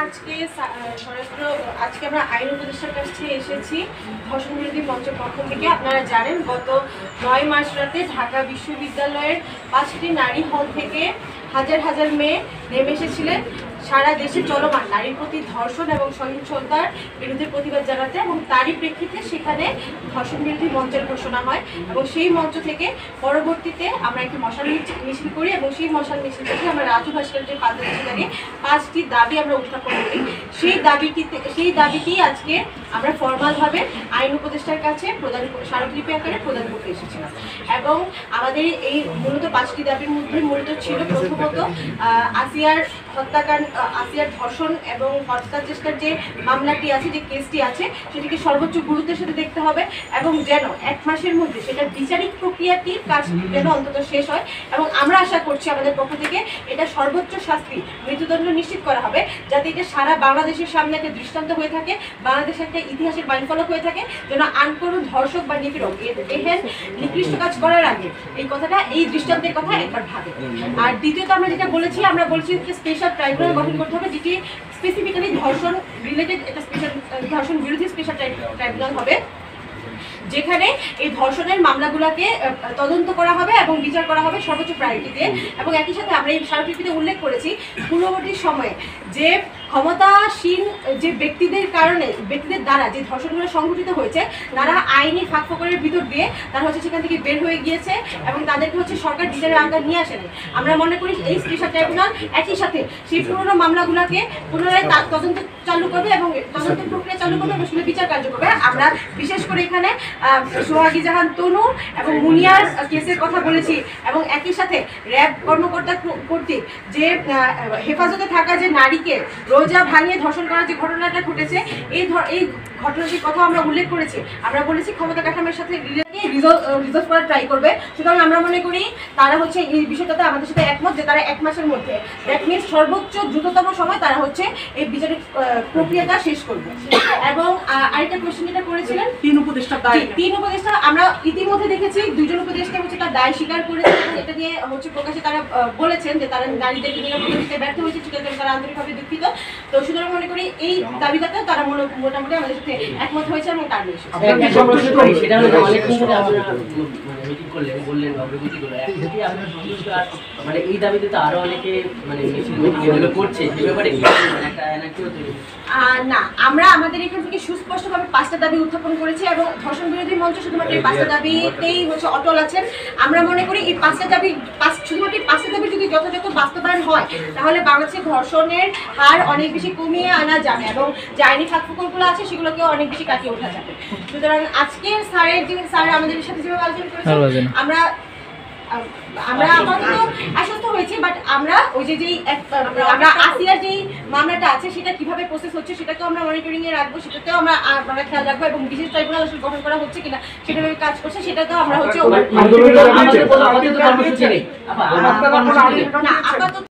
আজকে আমরা আইন উপদেষ্টার কাছে এসেছি ধর্ষণ বিরোধী মঞ্চের পক্ষ থেকে। আপনারা জানেন গত 9 মার্চ রাতে ঢাকা বিশ্ববিদ্যালয়ের 5টি নারী হল থেকে হাজার হাজার মেয়ে নেমে এসেছিলেন সারা দেশে চলমান নারীর প্রতি ধর্ষণ এবং সহিংসতার বিরুদ্ধে প্রতিবাদ জানাতে, এবং তারই প্রেক্ষিতে সেখানে ধর্ষণ বিরোধী মঞ্চের ঘোষণা হয় এবং সেই মঞ্চ থেকে পরবর্তীতে আমরা একটি মশাল মিছিল করি এবং সেই মশাল মিছিল থেকে আমরা রাজু ভাস্কর্যের পাদদেশে দাঁড়িয়ে 5টি দাবি আমরা উত্থাপন করি। সেই দাবিটি আজকে আমরা ফরমালভাবে আইন উপদেষ্টার কাছে স্মারকলিপি আকারে প্রদান করতে এসেছিলাম। এবং আমাদের এই মূলত 5টি দাবির মধ্যে মূলত ছিল প্রথমত আসিয়ার হত্যাকাণ্ড, আসিয়ার ধর্ষণ এবং হত্যার চেষ্টার যে মামলাটি আছে, যে কেসটি আছে, সেটিকে সর্বোচ্চ গুরুত্বের সাথে দেখতে হবে এবং যেন 1 মাসের মধ্যে সেটার বিচারিক প্রক্রিয়াটির কাজ যেন অন্তত শেষ হয়। এবং আমরা আশা করছি আমাদের পক্ষ থেকে এটা সর্বোচ্চ শাস্তি, মৃত্যুদণ্ড নিশ্চিত করা হবে, যাতে এটা সারা বাংলাদেশের সামনে একটা দৃষ্টান্ত হয়ে থাকে, বাংলাদেশের একটা ইতিহাসের মাইলফলক হয়ে থাকে, যেন আনকোনো ধর্ষক বা নিপীড়ক এহেন নিকৃষ্ট কাজ করার আগে এই দৃষ্টান্তের কথা একবার ভাবে। আর দ্বিতীয়ত আমরা যেটা বলেছি, আমরা বলছি যে স্পেশাল ট্রাইব্যুনাল গঠন করতে হবে, যেটি স্পেসিফিক্যালি ধর্ষণ রিলেটেড একটা ধর্ষণ বিরোধী স্পেশাল ট্রাইব্যুনাল হবে, যেখানে এই ধর্ষণের মামলাগুলোকে তদন্ত করা হবে এবং বিচার করা হবে সর্বোচ্চ প্রায়োরিটি দিয়ে। এবং একই সাথে আমরা এই স্মারকলিপিতে উল্লেখ করেছি পূর্ববর্তী সময়ে যে ক্ষমতাসীন যে ব্যক্তিদের দ্বারা যে ধর্ষণগুলো সংঘটিত হয়েছে, তারা আইনি ফাঁকফোকরের ভিতর দিয়ে তারা সেখান থেকে বের হয়ে গিয়েছে এবং তাদেরকে সরকার বিচারের আওতায় নিয়ে আসেনি। আমরা মনে করি এই স্পেশাল ট্রাইব্যুনাল একই সাথে সেই পুরোনো মামলাগুলোকে পুনরায় তদন্ত চালু করবে এবং তদন্ত প্রক্রিয়া চালু করবে এবং বিচার কার্য করবে। আমরা বিশেষ করে এখানে সোহাগী জাহান তনু এবং মুনিয়ার কেসের কথা বলেছি এবং একই সাথে র্যাব কর্মকর্তা কর্তৃক যে হেফাজতে থাকা যে নারীকে রোজা ভাঙিয়ে ধর্ষণ করার যে ঘটনাটা ঘটেছে, এই ঘটনাটির কথা আমরা উল্লেখ করেছি। আমরা বলেছি ক্ষমতা কাঠামোর সাথে রিজলভ করার ট্রাই করবে। সুতরাং আমরা মনে করি তারা এই বিষয়টাতে আমাদের সাথে একমত যে তারা 1 মাসের মধ্যে, দ্যাট মিনস সর্বোচ্চ দ্রুততম সময় তারা এই বিচারিক প্রক্রিয়াটা শেষ করবে। এবং আরেকটা কোয়েশ্চেন যেটা করেছিলেন 3 উপদেষ্টা, আমরা ইতিমধ্যে দেখেছি 2 জন উপদেষ্টা তার দায় স্বীকার করেছে এবং এটা নিয়ে প্রকাশে তারা বলেছেন যে তারা নারীদেরকে নিরাপত্তা দিতে ব্যর্থ হয়েছে, সেটাতে তারা আন্তরিকভাবে দুঃখিত। তো সুতরাং মনে করি এই দাবিটাতেও তারা মোটামুটি আমাদের সাথে একমত হয়েছে এবং তার নিয়ে না, আমরা আমাদের এখান থেকে সুস্পষ্টভাবে 5টা দাবি উত্থাপন করেছি এবং ধর্ষণ বিরোধী মঞ্চ শুধুমাত্র এই 5টা দাবিতেই অটল আছেন। আমরা মনে করি এই 5টা দাবি শুধুমাত্র 5টা দাবি যদি যথাযথ বাস্তবায়ন হয়, তাহলে বাংলাদেশে ধর্ষণের হার অনেক বেশি কমিয়ে আনা যাবে এবং যে আইনি ফাঁকফোকরগুলো আছে সেগুলোকে অনেক বেশি কাটিয়ে ওঠা যাবে। সুতরাং আজকে স্যার আমাদের সাথে যেভাবে আলোচনা করেছেন, আমরা আপাতত আশ্বস্ত হয়েছি, বাট আমরা আমরা আসিয়ার যেই মামলাটা আছে সেটা কিভাবে প্রসেস হচ্ছে সেটাকেও আমরা মনিটরিং এ রাখবো, সেটাতেও আমরা খেয়াল রাখবো এবং বিশেষ ট্রাইব্যুনাল আসলে গঠন করা হচ্ছে কিনা সেটাভাবে কাজ করছে, সেটাতেও আমরা আপাতত